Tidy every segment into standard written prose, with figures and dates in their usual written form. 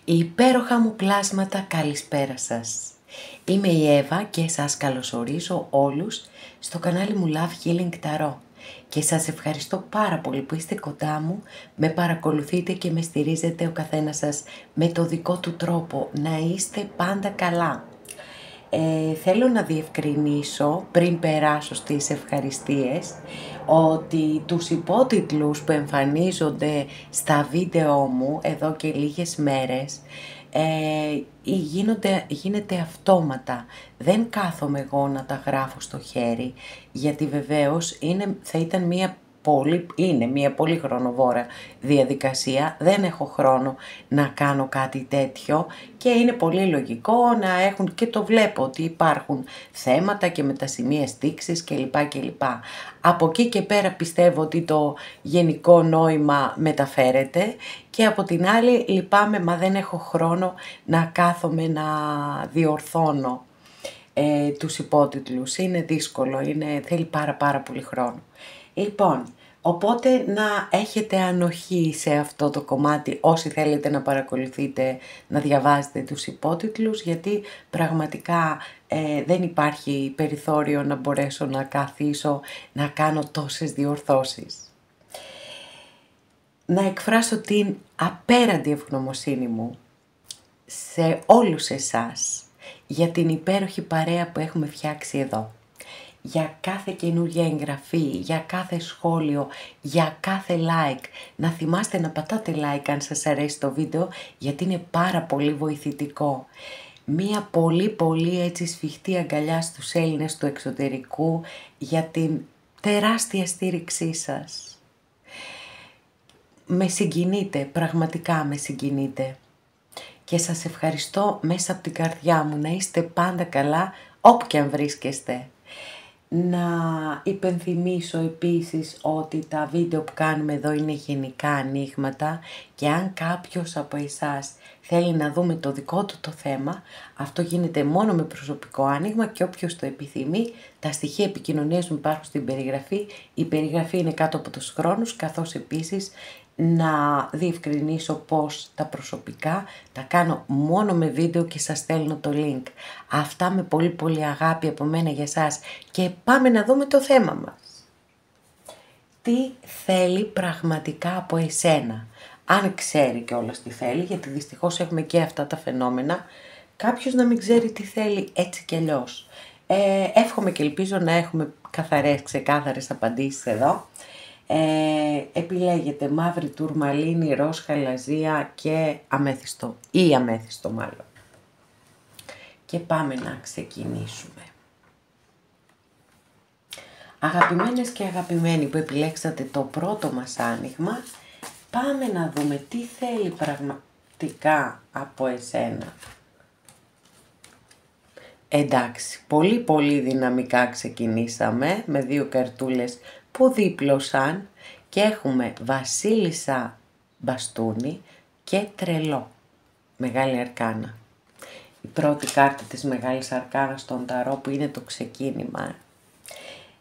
Υπέροχα μου πλάσματα, καλησπέρα σας. Είμαι η Εύα και σας καλωσορίζω όλους στο κανάλι μου Love Healing Tarot. Και σας ευχαριστώ πάρα πολύ που είστε κοντά μου, με παρακολουθείτε και με στηρίζετε ο καθένας σας με το δικό του τρόπο. Να είστε πάντα καλά. Θέλω να διευκρινίσω πριν περάσω στις ευχαριστίες ότι τους υπότιτλους που εμφανίζονται στα βίντεο μου εδώ και λίγες μέρες γίνεται αυτόματα. Δεν κάθομαι εγώ να τα γράφω στο χέρι, γιατί βεβαίως θα ήταν μια πολύ χρονοβόρα διαδικασία. Δεν έχω χρόνο να κάνω κάτι τέτοιο και είναι πολύ λογικό να έχουν, και το βλέπω ότι υπάρχουν θέματα και με τα σημεία στίξης κλπ. Από εκεί και πέρα πιστεύω ότι το γενικό νόημα μεταφέρεται, και από την άλλη λυπάμαι, μα δεν έχω χρόνο να κάθομαι να διορθώνω τους υπότιτλους. Είναι δύσκολο, θέλει πάρα πολύ χρόνο. Λοιπόν, οπότε να έχετε ανοχή σε αυτό το κομμάτι όσοι θέλετε να παρακολουθείτε, να διαβάζετε τους υπότιτλους, γιατί πραγματικά δεν υπάρχει περιθώριο να μπορέσω να καθίσω να κάνω τόσες διορθώσεις. Να εκφράσω την απέραντη ευγνωμοσύνη μου σε όλους εσάς για την υπέροχη παρέα που έχουμε φτιάξει εδώ. Για κάθε καινούργια εγγραφή, για κάθε σχόλιο, για κάθε like. Να θυμάστε να πατάτε like αν σας αρέσει το βίντεο, γιατί είναι πάρα πολύ βοηθητικό. Μία πολύ έτσι σφιχτή αγκαλιά στους Έλληνες του εξωτερικού για την τεράστια στήριξή σας. Με συγκινείτε, πραγματικά με συγκινείτε. Και σας ευχαριστώ μέσα από την καρδιά μου. Να είστε πάντα καλά όπου και αν βρίσκεστε. Να υπενθυμίσω επίσης ότι τα βίντεο που κάνουμε εδώ είναι γενικά ανοίγματα, και αν κάποιος από εσάς θέλει να δούμε το δικό του το θέμα, αυτό γίνεται μόνο με προσωπικό άνοιγμα, και όποιος το επιθυμεί, τα στοιχεία επικοινωνίας μου υπάρχουν στην περιγραφή. Η περιγραφή είναι κάτω από τους χρόνους, καθώς επίσης να διευκρινίσω πως τα προσωπικά τα κάνω μόνο με βίντεο και σας στέλνω το link. Αυτά με πολύ αγάπη από μένα για σας, και πάμε να δούμε το θέμα μας. Τι θέλει πραγματικά από εσένα, αν ξέρει κιόλας τι θέλει, γιατί δυστυχώς έχουμε και αυτά τα φαινόμενα, κάποιος να μην ξέρει τι θέλει έτσι κι αλλιώς. Εύχομαι και ελπίζω να έχουμε ξεκάθαρες απαντήσεις εδώ. Επιλέγετε μαύρη τουρμαλίνη, ροζ χαλαζία και αμέθιστο, ή αμέθιστο μάλλον. Και πάμε να ξεκινήσουμε. Αγαπημένες και αγαπημένοι που επιλέξατε το πρώτο μας άνοιγμα, πάμε να δούμε τι θέλει πραγματικά από εσένα. Εντάξει, πολύ δυναμικά ξεκινήσαμε με δύο καρτούλες που δίπλωσαν, και έχουμε βασίλισσα μπαστούνι και τρελό, μεγάλη αρκάνα. Η πρώτη κάρτα της μεγάλης αρκάνας στον ταρό, που είναι το ξεκίνημα.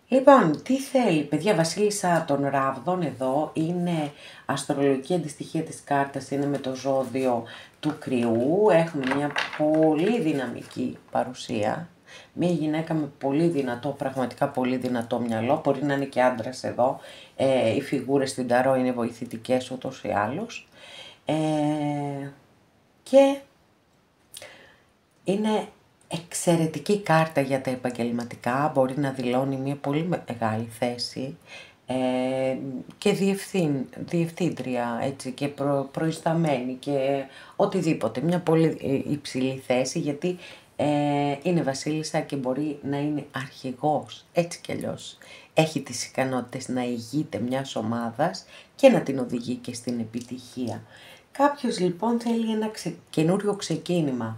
Λοιπόν, τι θέλει, παιδιά? Βασίλισσα των ράβδων εδώ είναι αστρολογική αντιστοιχεία της κάρτας, είναι με το ζώδιο του κρυού. Έχουμε μια πολύ δυναμική παρουσία. Μια γυναίκα με πολύ δυνατό, πραγματικά πολύ δυνατό μυαλό. Μπορεί να είναι και άντρας εδώ. Οι φιγούρες στην ταρό είναι βοηθητικές ούτως ή άλλως. Και είναι εξαιρετική κάρτα για τα επαγγελματικά. Μπορεί να δηλώνει μια πολύ μεγάλη θέση και διευθύντρια, έτσι, και προϊσταμένη και οτιδήποτε. Μια πολύ υψηλή θέση, γιατί είναι βασίλισσα και μπορεί να είναι αρχηγός, έτσι κι αλλιώς. Έχει τις ικανότητες να ηγείται μιας ομάδας και να την οδηγεί και στην επιτυχία. Κάποιος λοιπόν θέλει ένα καινούριο ξεκίνημα.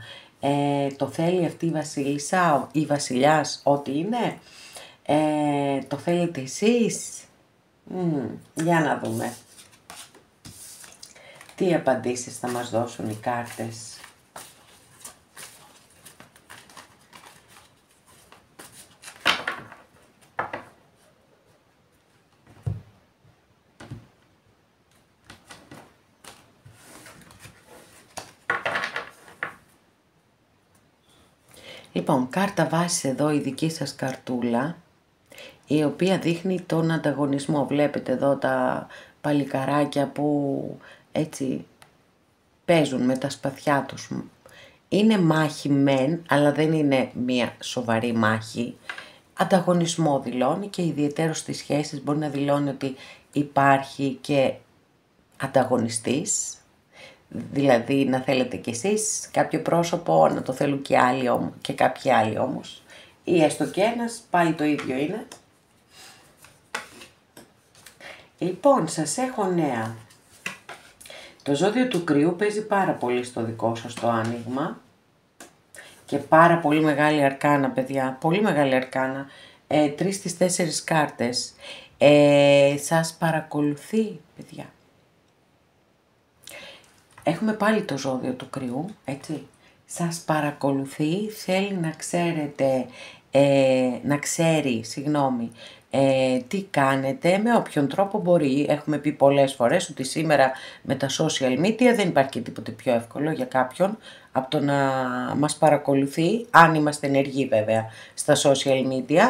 Το θέλει αυτή η βασίλισσα ή βασιλιάς, ό,τι είναι. Το θέλετε εσείς? Για να δούμε τι απαντήσεις θα μας δώσουν οι κάρτες. Λοιπόν, κάρτα βάσης εδώ η δική σας καρτούλα, η οποία δείχνει τον ανταγωνισμό. Βλέπετε εδώ τα παλικαράκια που έτσι παίζουν με τα σπαθιά τους. Είναι μάχη μεν, αλλά δεν είναι μια σοβαρή μάχη. Ανταγωνισμό δηλώνει και ιδιαιτέρως στις σχέσεις μπορεί να δηλώνει ότι υπάρχει και ανταγωνιστής. Δηλαδή να θέλετε κι εσείς κάποιο πρόσωπο, να το θέλουν και άλλοι και κάποιοι άλλοι όμως. Ή έστω και ένας, πάλι το ίδιο είναι. Λοιπόν, σας έχω νέα. Το ζώδιο του Κρυού παίζει πάρα πολύ στο δικό σας το άνοιγμα. Και πάρα πολύ μεγάλη αρκάνα, παιδιά. Πολύ μεγάλη αρκάνα. 3 στις 4 κάρτες. Σας παρακολουθεί, παιδιά. Έχουμε πάλι το ζώδιο του Κρυού, έτσι. Σας παρακολουθεί, θέλει να ξέρετε, τι κάνετε, με όποιον τρόπο μπορεί. Έχουμε πει πολλές φορές ότι σήμερα με τα social media δεν υπάρχει και τίποτε πιο εύκολο για κάποιον από το να μας παρακολουθεί, αν είμαστε ενεργοί βέβαια στα social media.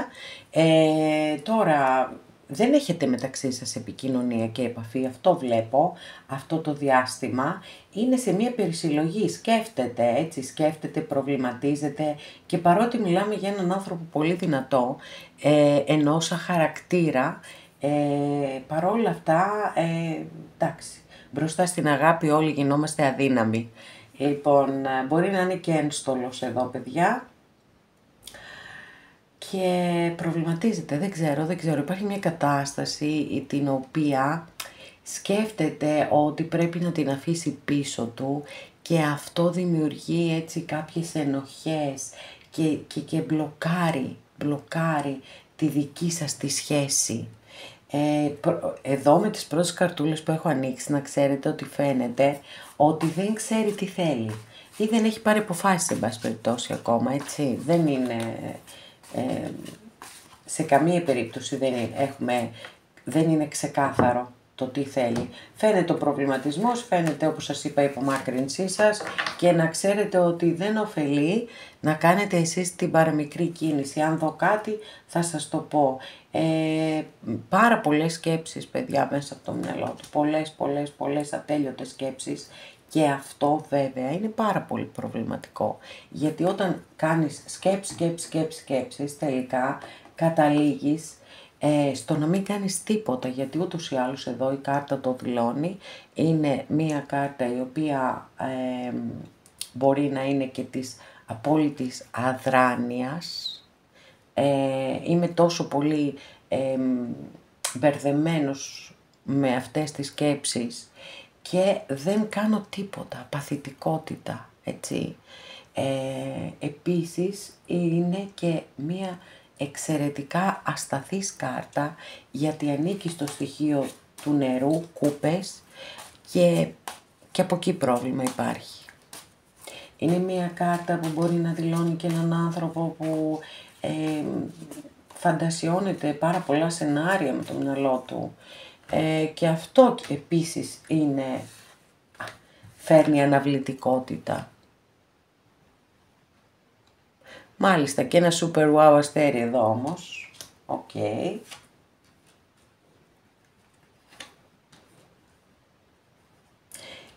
Τώρα δεν έχετε μεταξύ σας επικοινωνία και επαφή, αυτό βλέπω, αυτό το διάστημα. Είναι σε μια περισυλλογή, σκέφτεται, προβληματίζεται και παρότι μιλάμε για έναν άνθρωπο πολύ δυνατό, ενώ σαν χαρακτήρα, παρόλα αυτά, εντάξει, μπροστά στην αγάπη όλοι γινόμαστε αδύναμοι. Λοιπόν, μπορεί να είναι και ένστολος εδώ, παιδιά. Και προβληματίζεται, δεν ξέρω, υπάρχει μια κατάσταση την οποία σκέφτεται ότι πρέπει να την αφήσει πίσω του και αυτό δημιουργεί έτσι κάποιες ενοχές και μπλοκάρει τη δική σας τη σχέση. Εδώ με τις πρώτες καρτούλες που έχω ανοίξει να ξέρετε ότι φαίνεται ότι δεν ξέρει τι θέλει ή δεν έχει πάρει αποφάσεις εν πάση περιπτώσει ακόμα, έτσι, δεν είναι... σε καμία περίπτωση δεν είναι ξεκάθαρο το τι θέλει. Φαίνεται ο προβληματισμός, φαίνεται όπως σας είπα η υπομάκρυνσή σας και να ξέρετε ότι δεν ωφελεί να κάνετε εσείς την παραμικρή κίνηση. Αν δω κάτι θα σας το πω. Πάρα πολλές σκέψεις, παιδιά, μέσα από το μυαλό του. Πολλές ατέλειωτες σκέψεις. Και αυτό βέβαια είναι πάρα πολύ προβληματικό, γιατί όταν κάνεις σκέψεις, τελικά καταλήγεις στο να μην κάνεις τίποτα, γιατί ούτως ή άλλως εδώ η κάρτα το δηλώνει, είναι μία κάρτα η οποία μπορεί να είναι και της απόλυτης αδράνειας. Είμαι τόσο πολύ μπερδεμένος με αυτές τις σκέψεις και δεν κάνω τίποτα, παθητικότητα, έτσι. Επίσης είναι και μία εξαιρετικά ασταθής κάρτα, γιατί ανήκει στο στοιχείο του νερού, κούπες, και από εκεί πρόβλημα υπάρχει. Είναι μία κάρτα που μπορεί να δηλώνει και έναν άνθρωπο που φαντασιώνεται πάρα πολλά σενάρια με το μυαλό του. Και αυτό επίσης φέρνει αναβλητικότητα. Μάλιστα, και ένα super wow αστέρι εδώ όμως. Οκ.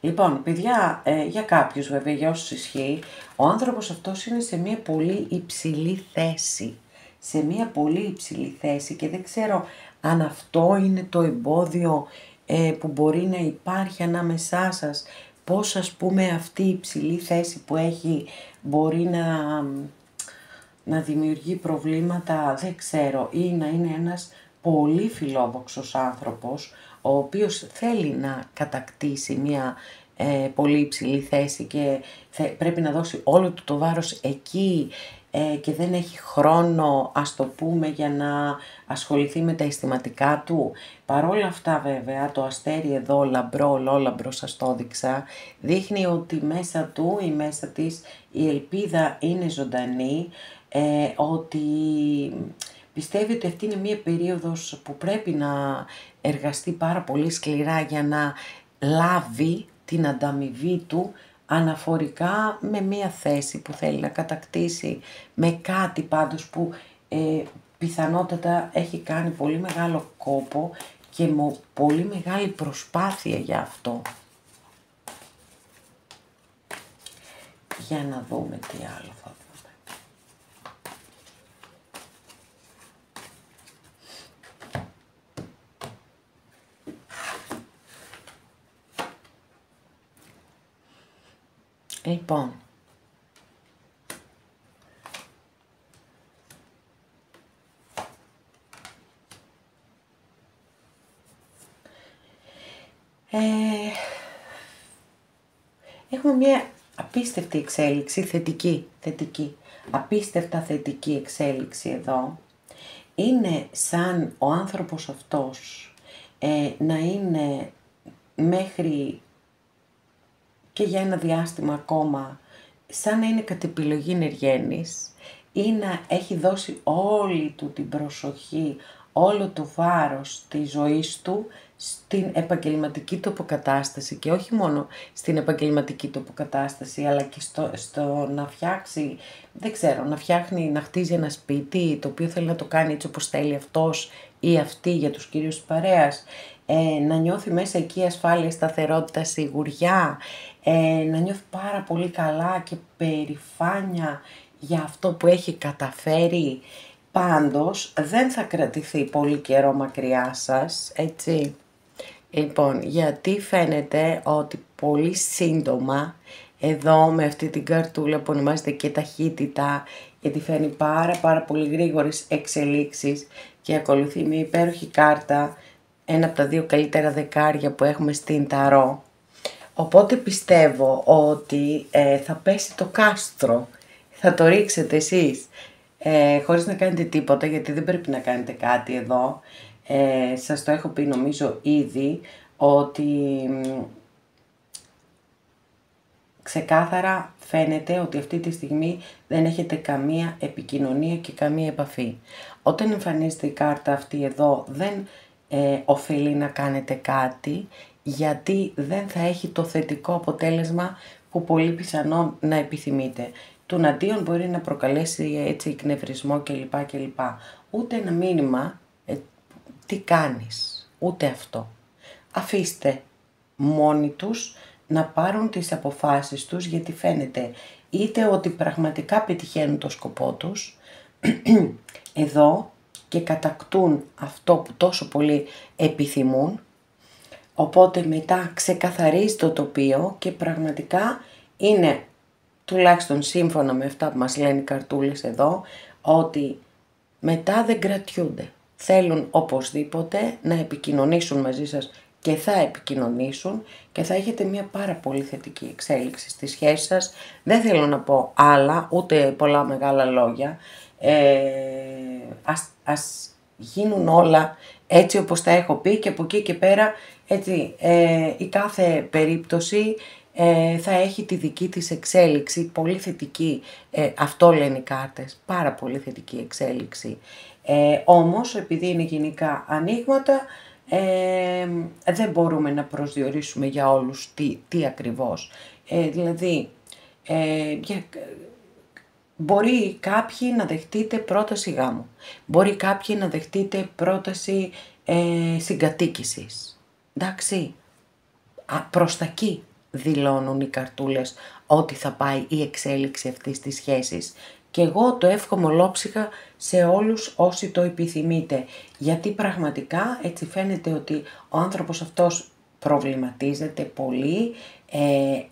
Λοιπόν, παιδιά, για κάποιους βέβαια, για όσους ισχύει, ο άνθρωπος αυτός είναι σε μια πολύ υψηλή θέση. Σε μια πολύ υψηλή θέση και δεν ξέρω αν αυτό είναι το εμπόδιο που μπορεί να υπάρχει ανάμεσά σας. Πώς, ας πούμε, αυτή η υψηλή θέση που έχει μπορεί να δημιουργεί προβλήματα, δεν ξέρω, ή να είναι ένας πολύ φιλόδοξος άνθρωπος, ο οποίος θέλει να κατακτήσει μια πολύ υψηλή θέση και πρέπει να δώσει όλο του το βάρος εκεί και δεν έχει χρόνο, ας το πούμε, για να ασχοληθεί με τα αισθηματικά του. Παρόλα αυτά βέβαια το αστέρι εδώ, λαμπρό, ολόλαμπρο, σας το έδειξα, δείχνει ότι μέσα του ή μέσα της η ελπίδα είναι ζωντανή, ότι πιστεύει ότι αυτή είναι μία περίοδος που πρέπει να εργαστεί πάρα πολύ σκληρά για να λάβει την ανταμοιβή του αναφορικά με μία θέση που θέλει να κατακτήσει, με κάτι πάντως που πιθανότατα έχει κάνει πολύ μεγάλο κόπο και με πολύ μεγάλη προσπάθεια για αυτό. Για να δούμε τι άλλο θα δούμε. Λοιπόν, έχουμε μια απίστευτη εξέλιξη, θετική, απίστευτα θετική εξέλιξη εδώ. Είναι σαν ο άνθρωπος αυτός να είναι μέχρι και για ένα διάστημα ακόμα, σαν να είναι κατ' επιλογή ενεργένης ή να έχει δώσει όλη του την προσοχή, όλο το βάρος της ζωής του στην επαγγελματική του αποκατάσταση και όχι μόνο στην επαγγελματική του αποκατάσταση αλλά και στο να φτιάξει, δεν ξέρω, να φτιάχνει, να χτίζει ένα σπίτι το οποίο θέλει να το κάνει έτσι όπως θέλει αυτός ή αυτή για τους κυρίους της παρέας, να νιώθει μέσα εκεί ασφάλεια, σταθερότητα, σιγουριά, να νιώθει πάρα πολύ καλά και περηφάνεια για αυτό που έχει καταφέρει. Πάντως δεν θα κρατηθεί πολύ καιρό μακριά σας, έτσι. Λοιπόν, γιατί φαίνεται ότι πολύ σύντομα εδώ με αυτή την καρτούλα που ονομάζεται και ταχύτητα, γιατί φέρνει πάρα πολύ γρήγορες εξελίξεις και ακολουθεί μια υπέροχη κάρτα, ένα από τα 2 καλύτερα δεκάρια που έχουμε στην ταρό. Οπότε πιστεύω ότι θα πέσει το κάστρο, θα το ρίξετε εσείς, χωρίς να κάνετε τίποτα, γιατί δεν πρέπει να κάνετε κάτι εδώ. Σας το έχω πει νομίζω ήδη, ότι ξεκάθαρα φαίνεται ότι αυτή τη στιγμή δεν έχετε καμία επικοινωνία και καμία επαφή. Όταν εμφανίζεται η κάρτα αυτή εδώ, δεν οφείλει να κάνετε κάτι, γιατί δεν θα έχει το θετικό αποτέλεσμα που πολύ πιθανόν να επιθυμείτε. Τουναντίον μπορεί να προκαλέσει έτσι εκνευρισμό κλπ. Ούτε ένα μήνυμα, τι κάνεις, ούτε αυτό. Αφήστε μόνοι τους να πάρουν τις αποφάσεις τους, γιατί φαίνεται είτε ότι πραγματικά πετυχαίνουν το σκοπό τους εδώ και κατακτούν αυτό που τόσο πολύ επιθυμούν, οπότε μετά ξεκαθαρίζει το τοπίο και πραγματικά είναι, τουλάχιστον σύμφωνα με αυτά που μας λένε οι καρτούλες εδώ, ότι μετά δεν κρατιούνται. Θέλουν οπωσδήποτε να επικοινωνήσουν μαζί σας και θα επικοινωνήσουν και θα έχετε μια πάρα πολύ θετική εξέλιξη στη σχέση σας. Δεν θέλω να πω άλλα, ούτε πολλά μεγάλα λόγια. Ας γίνουν όλα έτσι όπως τα έχω πει και από εκεί και πέρα έτσι, η κάθε περίπτωση θα έχει τη δική της εξέλιξη, πολύ θετική, αυτό λένε οι κάρτες, πάρα πολύ θετική εξέλιξη. Όμως, επειδή είναι γενικά ανοίγματα, δεν μπορούμε να προσδιορίσουμε για όλους τι ακριβώς. Δηλαδή, μπορεί κάποιοι να δεχτείτε πρόταση γάμου, μπορεί κάποιοι να δεχτείτε πρόταση συγκατοίκησης. Εντάξει, προς τα εκεί δηλώνουν οι καρτούλες ότι θα πάει η εξέλιξη αυτής της σχέσης. Και εγώ το εύχομαι ολόψυχα σε όλους όσοι το επιθυμείτε. Γιατί πραγματικά έτσι φαίνεται ότι ο άνθρωπος αυτός προβληματίζεται πολύ,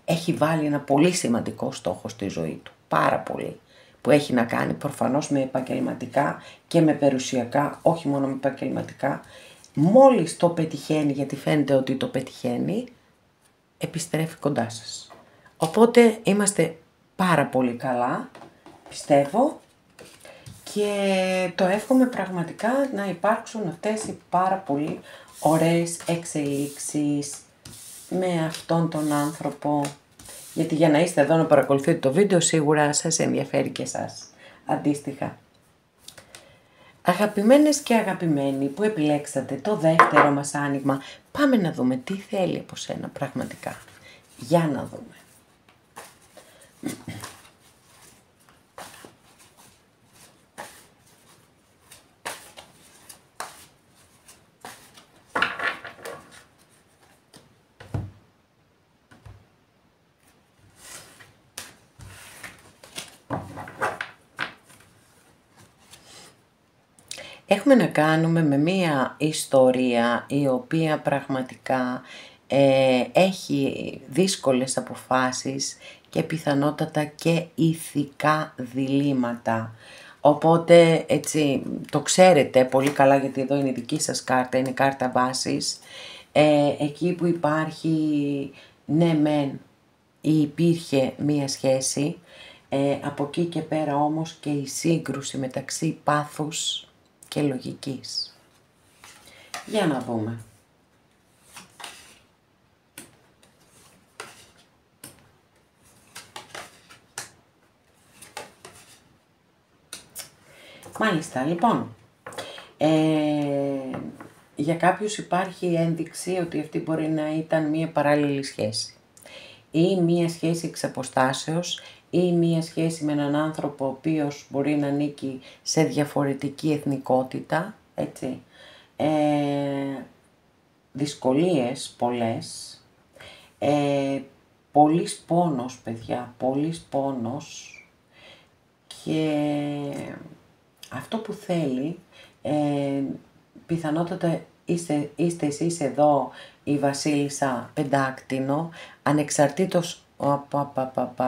έχει βάλει ένα πολύ σημαντικό στόχο στη ζωή του. Πάρα πολύ. Που έχει να κάνει προφανώς με επαγγελματικά και με περιουσιακά, όχι μόνο με επαγγελματικά. Μόλις το πετυχαίνει, γιατί φαίνεται ότι το πετυχαίνει, επιστρέφει κοντά σας. Οπότε είμαστε πάρα πολύ καλά, πιστεύω, και το εύχομαι πραγματικά να υπάρξουν αυτές οι πάρα πολύ ωραίες εξελίξεις με αυτόν τον άνθρωπο. Γιατί για να είστε εδώ να παρακολουθείτε το βίντεο, σίγουρα σας ενδιαφέρει και εσάς. Αντίστοιχα. Αγαπημένες και αγαπημένοι που επιλέξατε το δεύτερο μας άνοιγμα, πάμε να δούμε τι θέλει από σένα πραγματικά. Για να δούμε. Έχουμε να κάνουμε με μία ιστορία η οποία πραγματικά έχει δύσκολες αποφάσεις και πιθανότατα και ηθικά διλήμματα. Οπότε έτσι το ξέρετε πολύ καλά, γιατί εδώ είναι η δική σας κάρτα, είναι κάρτα βάσης. Εκεί που υπάρχει ναι μεν ή υπήρχε μία σχέση, από εκεί και πέρα όμως και η σύγκρουση μεταξύ πάθους και λογικής. Για να δούμε. Μάλιστα, λοιπόν, για κάποιους υπάρχει ένδειξη ότι αυτή μπορεί να ήταν μία παράλληλη σχέση ή μία σχέση εξ αποστάσεως ή μία σχέση με έναν άνθρωπο ο οποίος μπορεί να ανήκει σε διαφορετική εθνικότητα, έτσι. Δυσκολίες πολλές, πολύς πόνος παιδιά, πολύς πόνος, και αυτό που θέλει, πιθανότατα είστε εσείς εδώ η βασίλισσα πεντάκτηνο, ανεξαρτήτως,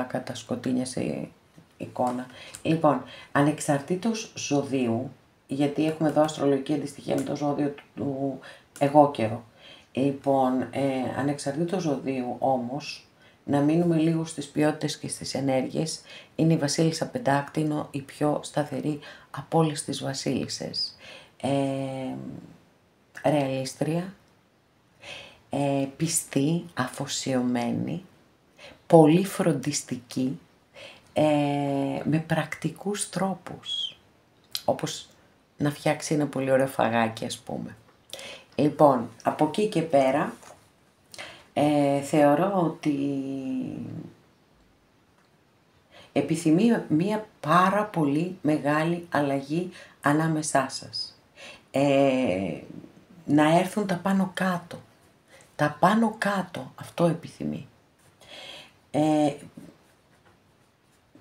κατασκοτίνιασε η εικόνα. Λοιπόν, ανεξαρτήτως ζωδίου, γιατί έχουμε εδώ αστρολογική αντιστοιχεία με το ζώδιο του εγώ καιρό. Λοιπόν, ανεξαρτήτως ζωδίου όμως, να μείνουμε λίγο στις ποιότητες και στις ενέργειες, είναι η βασίλισσα πεντάκτηνο η πιο σταθερή από όλες τις βασίλισσες. Ρεαλίστρια, πιστή, αφοσιωμένη, πολύ φροντιστική, με πρακτικούς τρόπους, όπως να φτιάξει ένα πολύ ωραίο φαγάκι, ας πούμε. Λοιπόν, από εκεί και πέρα, θεωρώ ότι επιθυμεί μία πάρα πολύ μεγάλη αλλαγή ανάμεσά σας. Να έρθουν τα πάνω κάτω. Τα πάνω κάτω, αυτό επιθυμεί.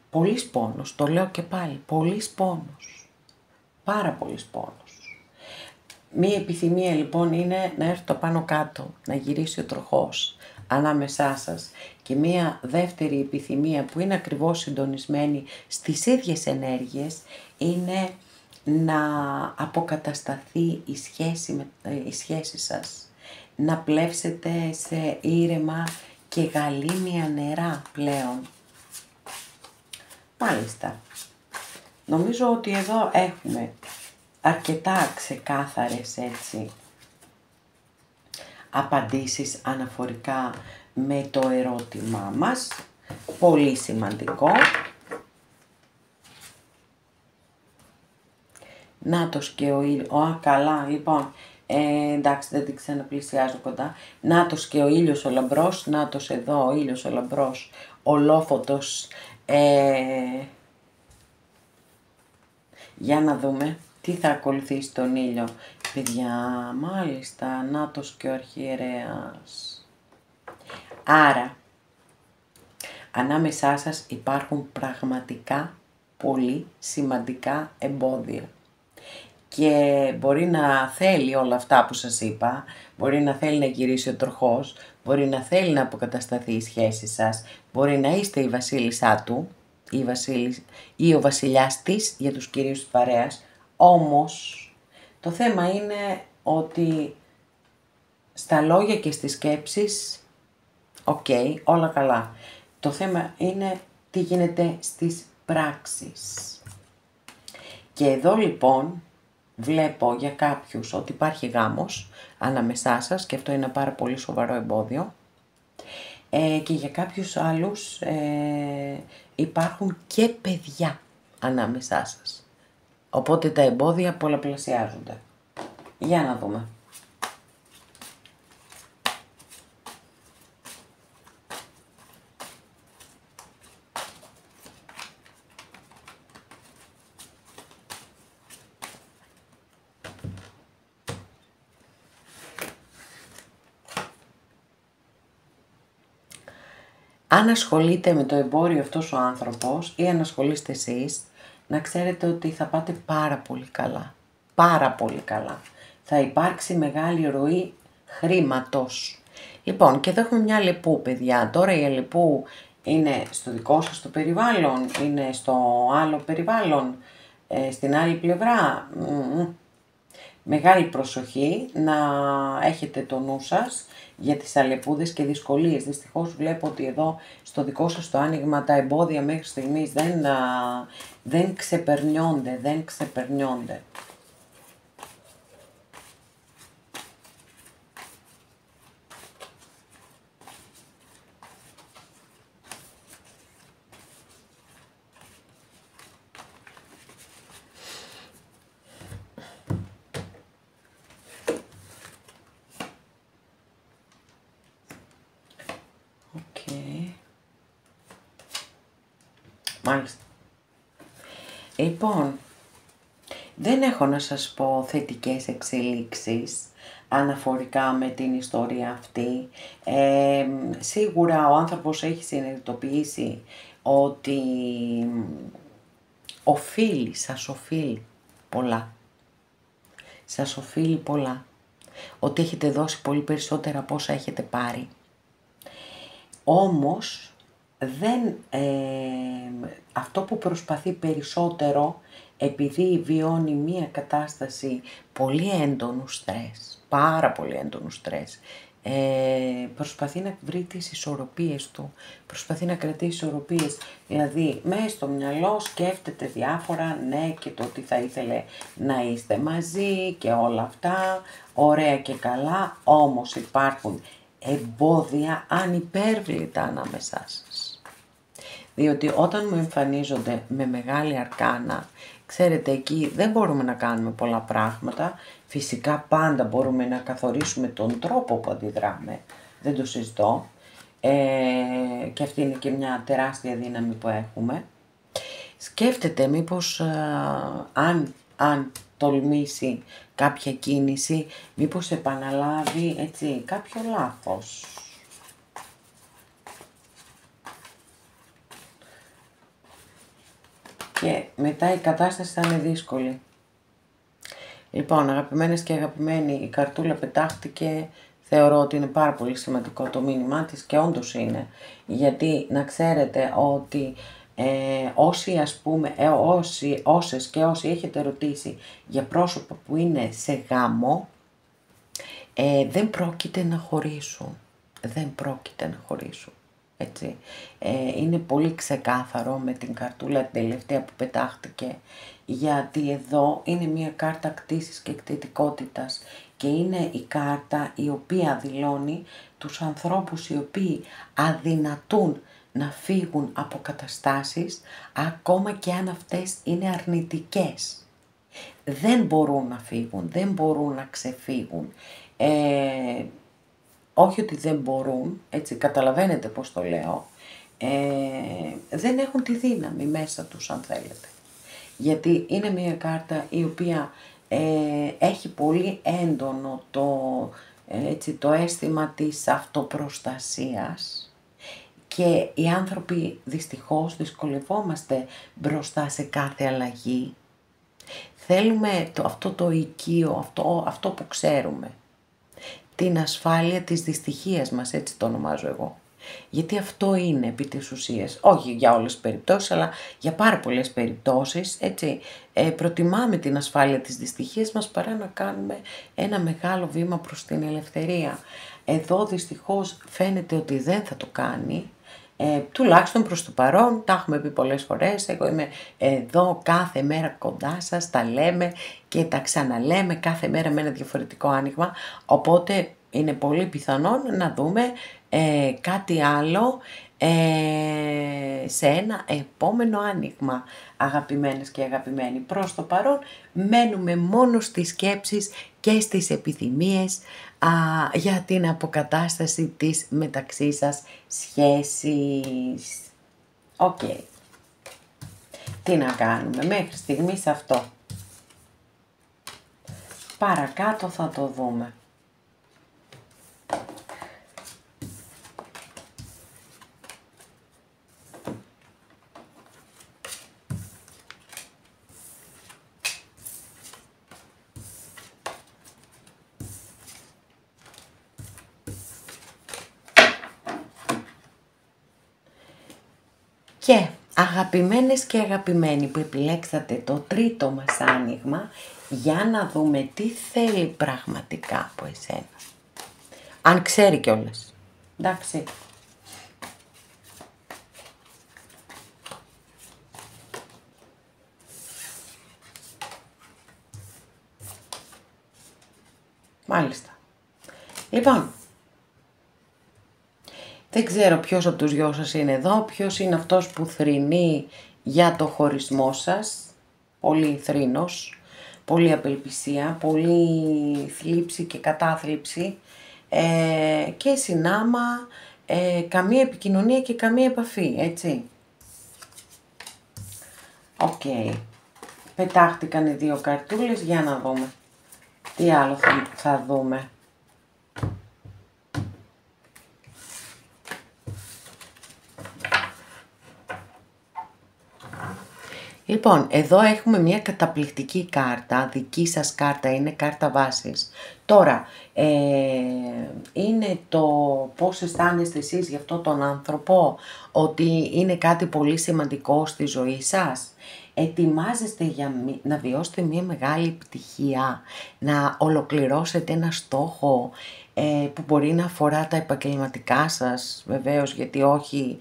Πολύς πόνος, το λέω και πάλι, πολύς πόνος. Πάρα πολύς πόνος. Μία επιθυμία λοιπόν είναι να έρθει το πάνω κάτω, να γυρίσει ο τροχός ανάμεσά σας, και μία δεύτερη επιθυμία που είναι ακριβώς συντονισμένη στις ίδιες ενέργειες είναι να αποκατασταθεί η σχέση σας, να πλεύσετε σε ήρεμα και γαλήνια νερά πλέον. Μάλιστα, νομίζω ότι εδώ έχουμε αρκετά ξεκάθαρες έτσι απαντήσεις αναφορικά με το ερώτημά μας. Πολύ σημαντικό. Νάτος και ο ήλιος, καλά, λοιπόν, εντάξει, δεν την ξαναπλησιάζω κοντά. Νάτος και ο ήλιος ο λαμπρός, νάτος εδώ ο ήλιος ο λαμπρός, ολόφωτος. Για να δούμε τι θα ακολουθήσει τον ήλιο. Παιδιά, μάλιστα, νάτος και ο αρχιερέας. Άρα, ανάμεσά σας υπάρχουν πραγματικά πολύ σημαντικά εμπόδια. Και μπορεί να θέλει όλα αυτά που σας είπα, μπορεί να θέλει να γυρίσει ο τροχός, μπορεί να θέλει να αποκατασταθεί η σχέση σας, μπορεί να είστε η βασίλισσά του ή ο βασιλιάς της για τους κυρίους της παρέας, όμως το θέμα είναι ότι στα λόγια και στις σκέψεις, όλα καλά. Το θέμα είναι τι γίνεται στις πράξεις. Και εδώ λοιπόν βλέπω για κάποιους ότι υπάρχει γάμος ανάμεσά σας και αυτό είναι ένα πάρα πολύ σοβαρό εμπόδιο. Και για κάποιους άλλους υπάρχουν και παιδιά ανάμεσά σας. Οπότε τα εμπόδια πολλαπλασιάζονται. Για να δούμε. Αν ασχολείται με το εμπόριο αυτός ο άνθρωπος ή αν ασχολείστε εσείς, να ξέρετε ότι θα πάτε πάρα πολύ καλά. Πάρα πολύ καλά. Θα υπάρξει μεγάλη ροή χρήματος. Λοιπόν, και εδώ έχουμε μια Αλεπού, παιδιά. Τώρα η Αλεπού είναι στο δικό σας το περιβάλλον, είναι στο άλλο περιβάλλον, στην άλλη πλευρά. Μεγάλη προσοχή να έχετε το νου σας για τις αλεπούδες και δυσκολίες. Δυστυχώς βλέπω ότι εδώ στο δικό σας το άνοιγμα τα εμπόδια μέχρι στιγμής δεν ξεπερνιόνται. Μάλιστα. Λοιπόν, δεν έχω να σας πω θετικές εξελίξεις αναφορικά με την ιστορία αυτή. Σίγουρα ο άνθρωπος έχει συνειδητοποιήσει ότι σας οφείλει πολλά. Σας οφείλει πολλά. Ότι έχετε δώσει πολύ περισσότερα από όσα έχετε πάρει. Όμως, αυτό που προσπαθεί περισσότερο, επειδή βιώνει μία κατάσταση πολύ έντονου στρες, πάρα πολύ έντονου στρες, προσπαθεί να βρει τις ισορροπίες του, προσπαθεί να κρατήσει ισορροπίες, δηλαδή μέσα στο μυαλό σκέφτεται διάφορα, ναι, και το ότι θα ήθελε να είστε μαζί και όλα αυτά, ωραία και καλά, όμως υπάρχουν εμπόδια ανυπέρβλητα ανάμεσά σας. Διότι όταν μου εμφανίζονται με μεγάλη αρκάνα, ξέρετε, εκεί δεν μπορούμε να κάνουμε πολλά πράγματα. Φυσικά πάντα μπορούμε να καθορίσουμε τον τρόπο που αντιδράμε, δεν το συζητώ, και αυτή είναι και μια τεράστια δύναμη που έχουμε. Σκέφτεται μήπως αν τολμήσει κάποια κίνηση, μήπως επαναλάβει έτσι κάποιο λάθος. Και μετά η κατάσταση θα είναι δύσκολη. Λοιπόν, αγαπημένες και αγαπημένοι, η καρτούλα πετάχτηκε. Θεωρώ ότι είναι πάρα πολύ σημαντικό το μήνυμά της και όντως είναι. Γιατί να ξέρετε ότι όσοι, ας πούμε, όσες και όσοι έχετε ρωτήσει για πρόσωπα που είναι σε γάμο, δεν πρόκειται να χωρίσουν. Δεν πρόκειται να χωρίσουν. Έτσι. Είναι πολύ ξεκάθαρο με την καρτούλα την τελευταία που πετάχτηκε, γιατί εδώ είναι μια κάρτα κτήσης και κτητικότητας και είναι η κάρτα η οποία δηλώνει τους ανθρώπους οι οποίοι αδυνατούν να φύγουν από καταστάσεις ακόμα και αν αυτές είναι αρνητικές. Δεν μπορούν να φύγουν, δεν μπορούν να ξεφύγουν. Όχι ότι δεν μπορούν, έτσι, καταλαβαίνετε πώς το λέω, δεν έχουν τη δύναμη μέσα τους, αν θέλετε. Γιατί είναι μια κάρτα η οποία έχει πολύ έντονο το αίσθημα της αυτοπροστασίας και οι άνθρωποι δυστυχώς δυσκολευόμαστε μπροστά σε κάθε αλλαγή. Θέλουμε αυτό το οικείο, αυτό που ξέρουμε. Την ασφάλεια της δυστυχίας μας, έτσι το ονομάζω εγώ. Γιατί αυτό είναι επί της ουσίας, όχι για όλες τις περιπτώσεις, αλλά για πάρα πολλές περιπτώσεις, έτσι, προτιμάμε την ασφάλεια της δυστυχίας μας παρά να κάνουμε ένα μεγάλο βήμα προς την ελευθερία. Εδώ δυστυχώς φαίνεται ότι δεν θα το κάνει, τουλάχιστον προς το παρόν, τα έχουμε πει πολλές φορές, εγώ είμαι εδώ κάθε μέρα κοντά σας, τα λέμε και τα ξαναλέμε κάθε μέρα με ένα διαφορετικό άνοιγμα, οπότε είναι πολύ πιθανόν να δούμε κάτι άλλο σε ένα επόμενο άνοιγμα, αγαπημένες και αγαπημένοι. Προς το παρόν μένουμε μόνο στις σκέψεις και στις επιθυμίες για την αποκατάσταση της μεταξύ σας σχέσης. Οκ. Τι να κάνουμε μέχρι στιγμής αυτό. Παρακάτω θα το δούμε. . Και αγαπημένες και αγαπημένοι που επιλέξατε το τρίτο μας άνοιγμα, για να δούμε τι θέλει πραγματικά από εσένα. Αν ξέρει κιόλας. Εντάξει. Μάλιστα. Λοιπόν, δεν ξέρω ποιος από τους δυο σας είναι εδώ, ποιος είναι αυτός που θρηνεί για το χωρισμό σας. Πολύ θρήνος, πολύ απελπισία, πολύ θλίψη και κατάθλιψη και συνάμα, καμία επικοινωνία και καμία επαφή, έτσι. Οκ. Πετάχτηκαν οι δύο καρτούλες, για να δούμε. Τι άλλο θα δούμε. Λοιπόν, εδώ έχουμε μια καταπληκτική κάρτα, δική σας κάρτα, είναι κάρτα βάσης. Τώρα, είναι το πώς αισθάνεστε εσείς για αυτόν τον άνθρωπο, ότι είναι κάτι πολύ σημαντικό στη ζωή σας. Ετοιμάζεστε για να βιώσετε μια μεγάλη επιτυχία, να ολοκληρώσετε ένα στόχο που μπορεί να αφορά τα επαγγελματικά σας, βεβαίως, γιατί όχι,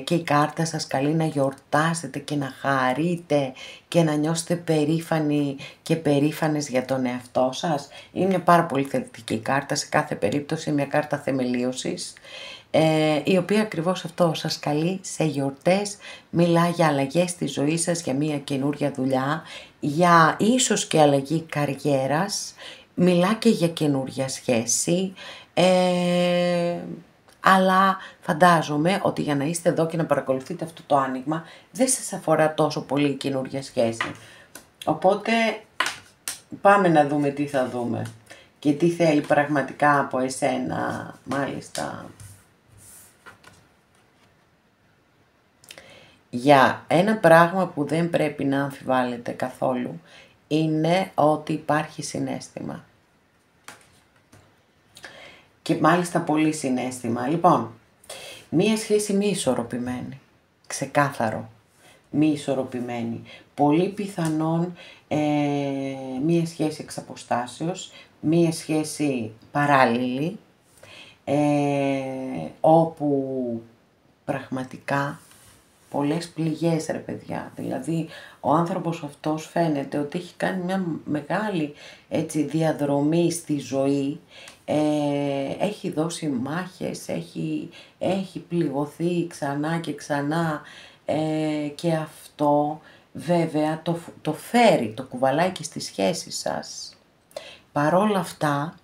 και η κάρτα σας καλεί να γιορτάσετε και να χαρείτε και να νιώσετε περήφανοι και περήφανες για τον εαυτό σας. Είναι μια πάρα πολύ θετική κάρτα, σε κάθε περίπτωση μια κάρτα θεμελίωσης, η οποία ακριβώς αυτό σας καλεί σε γιορτές, μιλά για αλλαγές στη ζωή σας, για μια καινούρια δουλειά, για ίσως και αλλαγή καριέρας, μιλά και για καινούρια σχέση, αλλά φαντάζομαι ότι για να είστε εδώ και να παρακολουθείτε αυτό το άνοιγμα, δεν σας αφορά τόσο πολύ η καινούρια σχέση. Οπότε πάμε να δούμε τι θα δούμε και τι θέλει πραγματικά από εσένα, μάλιστα. Για ένα πράγμα που δεν πρέπει να αμφιβάλλετε καθόλου, είναι ότι υπάρχει συναίσθημα. Και μάλιστα πολύ συναίσθημα. Λοιπόν, μία σχέση μη ισορροπημένη, ξεκάθαρο, μη ισορροπημένη. Πολύ πιθανόν μία σχέση εξ αποστάσεως, μία σχέση παράλληλη, όπου πραγματικά πολλές πληγές, ρε παιδιά. Δηλαδή, ο άνθρωπος αυτός φαίνεται ότι έχει κάνει μια μεγάλη, έτσι, διαδρομή στη ζωή, έχει δώσει μάχες, έχει πληγωθεί ξανά και ξανά, και αυτό βέβαια το φέρει, το κουβαλάει και στη σχέση σας. Παρόλα αυτά,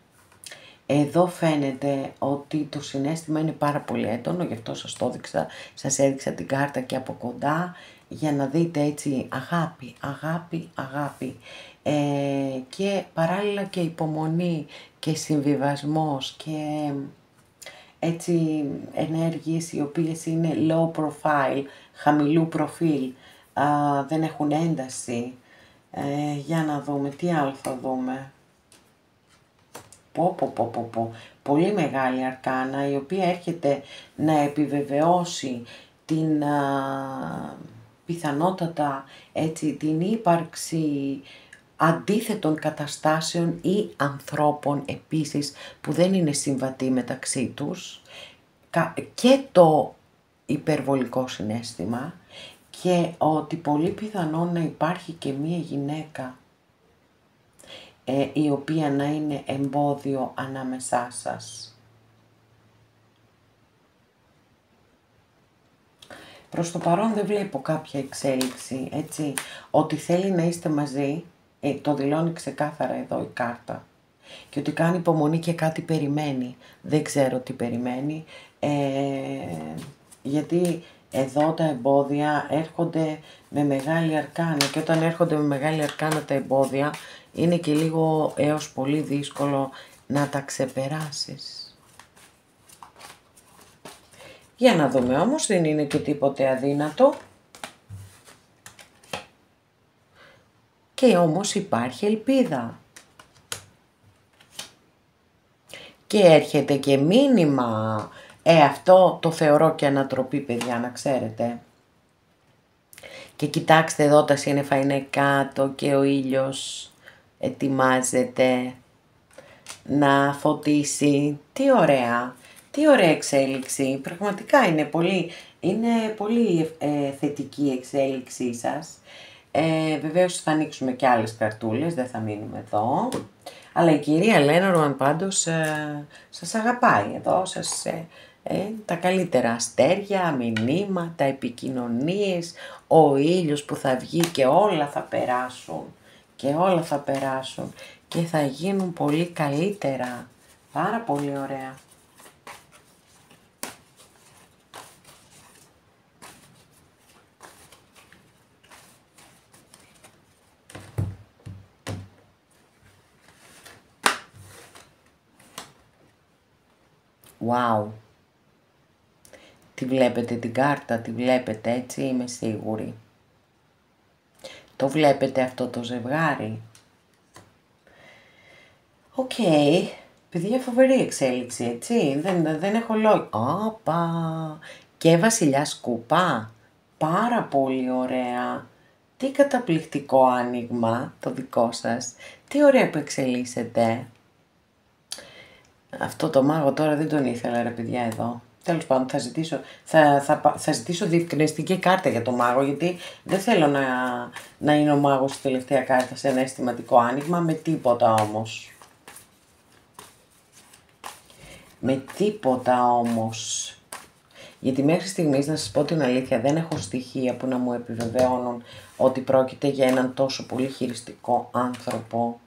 εδώ φαίνεται ότι το συναίσθημα είναι πάρα πολύ έντονο, γι' αυτό σας το έδειξα, σας έδειξα την κάρτα και από κοντά, για να δείτε έτσι αγάπη, αγάπη, αγάπη, και παράλληλα και υπομονή και συμβιβασμός και έτσι ενέργειες οι οποίες είναι low profile, χαμηλού προφίλ, δεν έχουν ένταση. Για να δούμε, τι άλλο θα δούμε. Πολύ μεγάλη αρκάνα, η οποία έρχεται να επιβεβαιώσει την πιθανότατα, έτσι, την ύπαρξη αντίθετων καταστάσεων ή ανθρώπων επίσης που δεν είναι συμβατοί μεταξύ τους, και το υπερβολικό συναίσθημα, και ότι πολύ πιθανόν να υπάρχει και μία γυναίκα η οποία να είναι εμπόδιο ανάμεσά σας. Προς το παρόν δεν βλέπω κάποια εξέλιξη, έτσι, ότι θέλει να είστε μαζί, το δηλώνει ξεκάθαρα εδώ η κάρτα, και ότι κάνει υπομονή και κάτι περιμένει. Δεν ξέρω τι περιμένει, γιατί εδώ τα εμπόδια έρχονται με μεγάλη αρκάνα, και όταν έρχονται με μεγάλη αρκάνα τα εμπόδια, είναι και λίγο έως πολύ δύσκολο να τα ξεπεράσεις. Για να δούμε όμως, δεν είναι και τίποτε αδύνατο. Και όμως υπάρχει ελπίδα. Και έρχεται και μήνυμα. Αυτό το θεωρώ και ανατροπή, παιδιά, να ξέρετε. Και κοιτάξτε εδώ τα σύννεφα είναι κάτω και ο ήλιος ετοιμάζεται να φωτίσει. Τι ωραία, τι ωραία εξέλιξη. Πραγματικά είναι πολύ θετική η εξέλιξή σας. Βεβαίως θα ανοίξουμε και άλλες καρτούλες, δεν θα μείνουμε εδώ. Αλλά η κυρία Λένορμαν πάντως σας αγαπάει εδώ, τα καλύτερα αστέρια, μηνύματα, επικοινωνίες, ο ήλιος που θα βγει και όλα θα περάσουν. Και όλα θα περάσουν και θα γίνουν πολύ καλύτερα. Πάρα πολύ ωραία. Wow. Τη βλέπετε την κάρτα, τη βλέπετε έτσι, είμαι σίγουρη. Το βλέπετε αυτό το ζευγάρι. Οκ. Παιδιά, φοβερή εξέλιξη, έτσι. Δεν έχω λόγια. Όπα. Και βασιλιά σκούπα. Πάρα πολύ ωραία. Τι καταπληκτικό άνοιγμα το δικό σας. Τι ωραία που εξελίσσετε. Αυτό το μάγο τώρα δεν τον ήθελα, ρε παιδιά, εδώ. Τέλος πάντων, θα ζητήσω διευκρινιστική κάρτα για το μάγο, γιατί δεν θέλω να είναι ο μάγος στη τελευταία κάρτα σε ένα αισθηματικό άνοιγμα, με τίποτα όμως. Με τίποτα όμως. Γιατί μέχρι στιγμής, να σας πω την αλήθεια, δεν έχω στοιχεία που να μου επιβεβαιώνουν ότι πρόκειται για έναν τόσο πολύ χειριστικό άνθρωπο.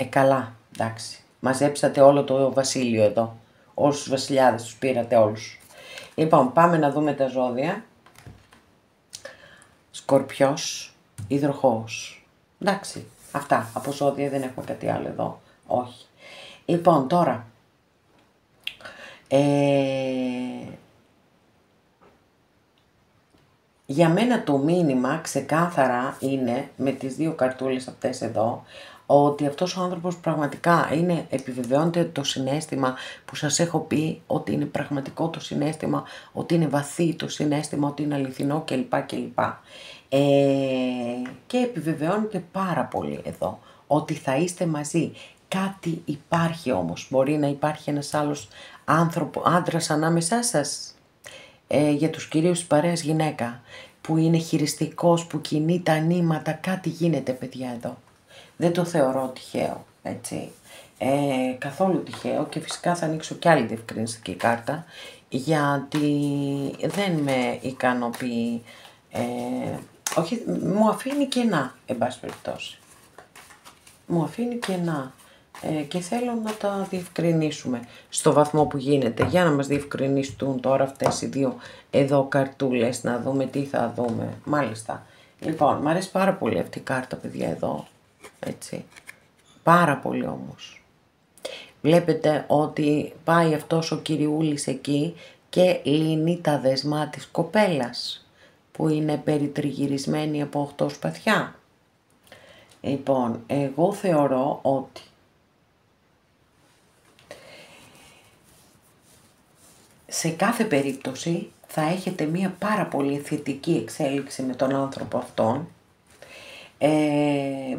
Καλά, εντάξει. Μαζέψατε όλο το βασίλειο εδώ. Όλους τους βασιλιάδες τους πήρατε όλους. Λοιπόν, πάμε να δούμε τα ζώδια. Σκορπιός, υδροχόος. Εντάξει, αυτά. Από ζώδια δεν έχουμε κάτι άλλο εδώ. Όχι. Λοιπόν, τώρα. Για μένα το μήνυμα ξεκάθαρα είναι, με τις δύο καρτούλες αυτές εδώ, ότι αυτός ο άνθρωπος πραγματικά επιβεβαιώνεται το συναίσθημα που σας έχω πει, ότι είναι πραγματικό το συναίσθημα, ότι είναι βαθύ το συναίσθημα, ότι είναι αληθινό κλπ. Και επιβεβαιώνεται πάρα πολύ εδώ, ότι θα είστε μαζί. Κάτι υπάρχει όμως, μπορεί να υπάρχει ένας άλλος άντρας ανάμεσά σας, για τους κυρίους της παρέας γυναίκα, που είναι χειριστικός, που κινεί τα νήματα, κάτι γίνεται, παιδιά, εδώ. Δεν το θεωρώ τυχαίο, έτσι. Καθόλου τυχαίο, και φυσικά θα ανοίξω κι άλλη διευκρινιστική κάρτα, γιατί δεν με ικανοποιεί, όχι, μου αφήνει κενά, εν πάση περιπτώσει. Μου αφήνει κενά. Και θέλω να τα διευκρινίσουμε στο βαθμό που γίνεται. Για να μας διευκρινιστούν τώρα αυτές οι δύο εδώ καρτούλες, να δούμε τι θα δούμε. Μάλιστα. Λοιπόν, μου αρέσει πάρα πολύ αυτή η κάρτα, παιδιά, εδώ. Έτσι. Πάρα πολύ όμως. Βλέπετε ότι πάει αυτός ο κυριούλης εκεί και λύνει τα δεσμά της κοπέλας, που είναι περιτριγυρισμένη από 8 σπαθιά. Λοιπόν, εγώ θεωρώ ότι σε κάθε περίπτωση θα έχετε μία πάρα πολύ θετική εξέλιξη με τον άνθρωπο αυτόν.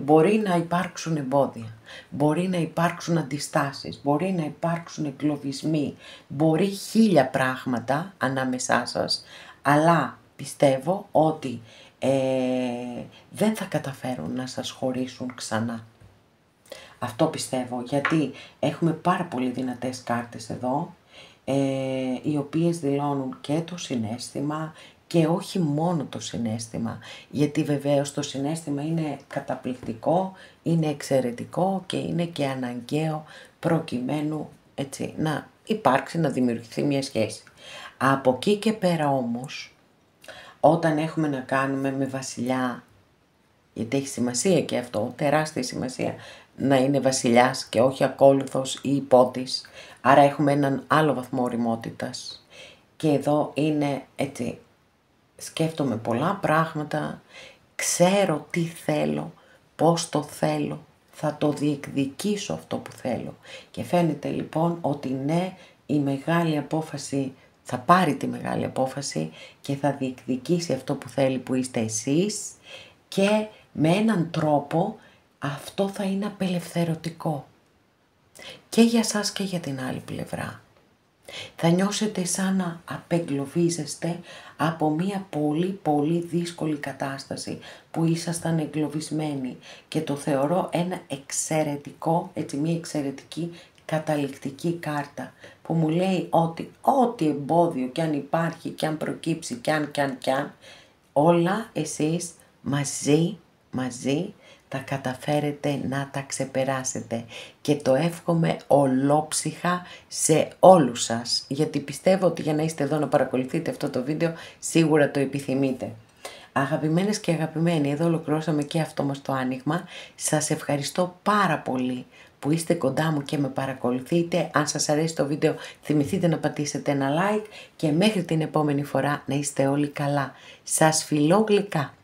Μπορεί να υπάρξουν εμπόδια, μπορεί να υπάρξουν αντιστάσεις, μπορεί να υπάρξουν εγκλωβισμοί, μπορεί 1000 πράγματα ανάμεσά σας, αλλά πιστεύω ότι δεν θα καταφέρουν να σας χωρίσουν ξανά. Αυτό πιστεύω, γιατί έχουμε πάρα πολύ δυνατές κάρτες εδώ, οι οποίες δηλώνουν και το συναίσθημα και όχι μόνο το συναίσθημα, γιατί βεβαίως το συναίσθημα είναι καταπληκτικό, είναι εξαιρετικό και είναι και αναγκαίο προκειμένου, έτσι, να υπάρξει, να δημιουργηθεί μια σχέση. Από εκεί και πέρα όμως, όταν έχουμε να κάνουμε με βασιλιά, γιατί έχει σημασία και αυτό, τεράστια σημασία, να είναι βασιλιάς και όχι ακόλουθος ή υπότης, άρα έχουμε έναν άλλο βαθμό ωριμότητας. Και εδώ είναι έτσι, σκέφτομαι πολλά πράγματα, ξέρω τι θέλω, πώς το θέλω, θα το διεκδικήσω αυτό που θέλω. Και φαίνεται λοιπόν ότι ναι, η μεγάλη απόφαση θα πάρει τη μεγάλη απόφαση και θα διεκδικήσει αυτό που θέλει, που είστε εσείς, και με έναν τρόπο αυτό θα είναι απελευθερωτικό και για σας και για την άλλη πλευρά. Θα νιώσετε σαν να απεγκλωβίζεστε από μια πολύ δύσκολη κατάσταση που ήσασταν εγκλωβισμένοι, και το θεωρώ ένα εξαιρετικό, έτσι, μια εξαιρετική καταληκτική κάρτα που μου λέει ότι ό,τι εμπόδιο κι αν υπάρχει κι αν προκύψει κι αν, όλα εσείς μαζί θα καταφέρετε να τα ξεπεράσετε, και το εύχομαι ολόψυχα σε όλους σας, γιατί πιστεύω ότι για να είστε εδώ να παρακολουθείτε αυτό το βίντεο σίγουρα το επιθυμείτε. Αγαπημένες και αγαπημένοι, εδώ ολοκληρώσαμε και αυτό μας το άνοιγμα. Σας ευχαριστώ πάρα πολύ που είστε κοντά μου και με παρακολουθείτε. Αν σας αρέσει το βίντεο, θυμηθείτε να πατήσετε ένα like, και μέχρι την επόμενη φορά να είστε όλοι καλά. Σας φιλώ γλυκά.